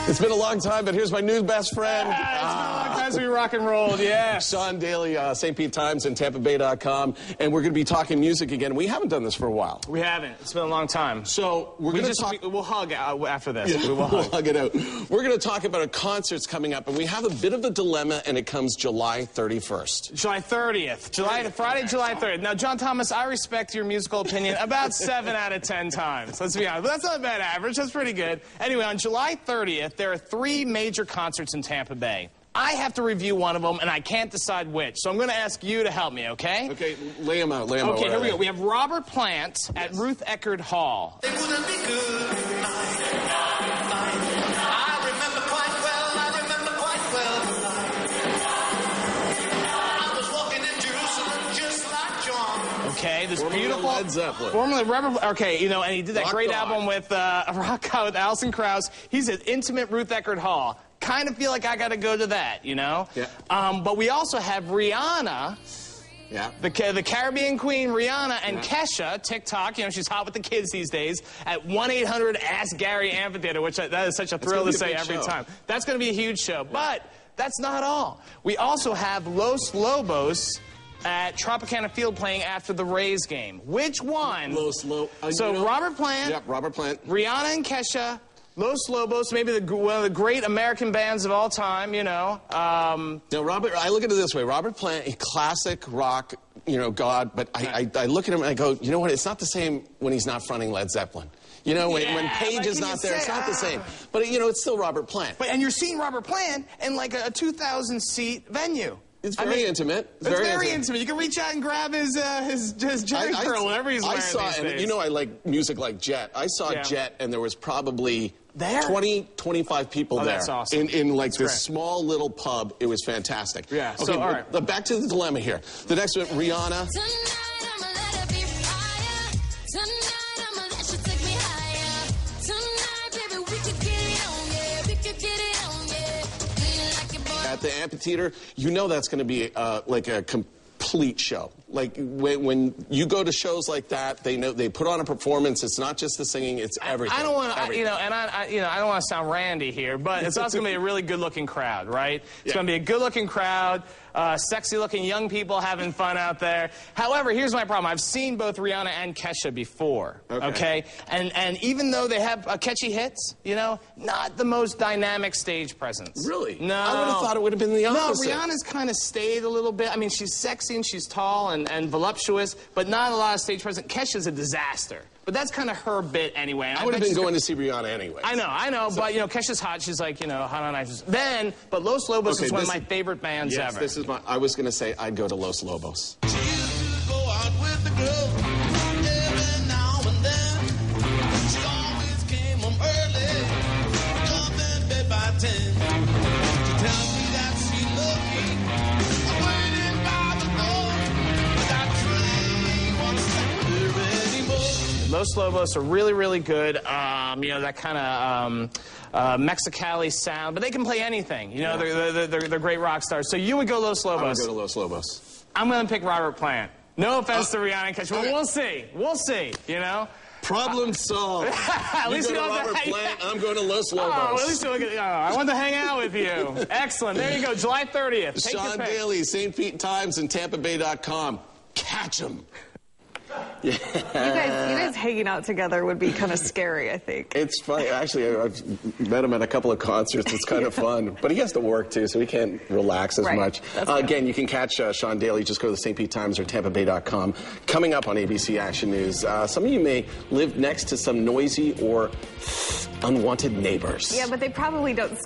It's been a long time, but here's my new best friend. It's been a long time since we rock and rolled, yeah. Sean Daly, St. Pete Times and TampaBay.com, and we're going to be talking music again. We haven't done this for a while. We haven't. It's been a long time. So we're going to talk. We'll hug after this. Yeah, we'll hug it out. We're going to talk about our concerts coming up, and we have a bit of a dilemma, and it comes July 31st. July 30th. Friday, July 30th. Now, John Thomas, I respect your musical opinion about 7 out of 10 times. Let's be honest. But that's not a bad average. That's pretty good. Anyway, on July 30th, there are 3 major concerts in Tampa Bay. I have to review one of them, and I can't decide which. So I'm going to ask you to help me, okay? Okay, lay them out. Okay, here we go. We have Robert Plant at Ruth Eckerd Hall. It wouldn't be good. I remember quite well. I was walking in Jerusalem just like John. Okay, this Formerly beautiful Led Zeppelin. Formerly Robert. Okay, you know, and he did that Rock great God. album with Rock God with Alison Krauss. He's at intimate Ruth Eckerd Hall. Kind of feel like I got to go to that, you know. Yeah. But we also have Rihanna. Yeah. The Caribbean Queen, Rihanna, and Kesha, TikTok, you know, she's hot with the kids these days, at 1-800-ASK-GARY Amphitheater, which that is such a thrill to say every time. That's going to be a huge show. But that's not all. We also have Los Lobos at Tropicana Field playing after the Rays game. Which one? So Robert Plant, Yep, Robert Plant. Rihanna and Kesha, Los Lobos, maybe one of the great American bands of all time, you know. Now, Robert, I look at it this way. Robert Plant, a classic rock, you know, god, but I look at him and I go, you know what, it's not the same when he's not fronting Led Zeppelin. You know, when Page is not there, it's not the same. But, you know, it's still Robert Plant. And you're seeing Robert Plant in like a 2,000-seat venue. It's very intimate. It's very intimate. You can reach out and grab his Jerry curl, whatever he's wearing these days. And you know I like music like Jet. I saw Jet, and there was probably 20, 25 people there. That's awesome. In like this small little pub. It was fantastic. Yeah. Okay, So, all right. But back to the dilemma here. The next one, Rihanna. At the amphitheater, you know that's going to be like a complete show. Like when you go to shows like that, they know they put on a performance. It's not just the singing; it's everything. I don't want to, you know, and I don't want to sound randy here, but it's also going to be a really good-looking crowd, right? It's going to be a good-looking crowd, sexy-looking young people having fun out there. However, here's my problem: I've seen both Rihanna and Kesha before. Okay? And even though they have catchy hits, you know, not the most dynamic stage presence. Really? No. I would have thought it would have been the opposite. No, Rihanna's kind of stayed a little bit. I mean, she's sexy and she's tall and voluptuous, but not a lot of stage presence. Kesha's a disaster. But that's kind of her bit anyway. I would have been going to see Rihanna anyway. I know, so, but, you know, Kesha's hot. She's like, you know, hot on ice. But Los Lobos is one of my favorite bands ever. This is I was going to say I'd go to Los Lobos. She used to go out with the girls every now and then. She always came home early, got in bed by 10. She tells me that she loved me, waiting by the door. But that train won't stop her anymore. Los Lobos are really, really good. You know, that kind of Mexicali sound, but they can play anything. You know, they're great rock stars. So you would go Los Lobos. I would go to Los Lobos. I'm going to pick Robert Plant. No offense to Rihanna and Kesha, but we'll see. We'll see, you know? Problem solved. At least you go we to don't Robert have to Plant, I'm going to Los Lobos. Oh, at least I want to hang out with you. Excellent. There you go, July 30th. Take Sean your pick. Daly, St. Pete Times and TampaBay.com. Catch him. You guys hanging out together would be kind of scary, I think. It's funny. Actually, I've met him at a couple of concerts. It's kind of fun. But he has to work, too, so he can't relax as much. Again, you can catch Sean Daly. Just go to the St. Pete Times or TampaBay.com. Coming up on ABC Action News, some of you may live next to some noisy or unwanted neighbors. Yeah, but they probably don't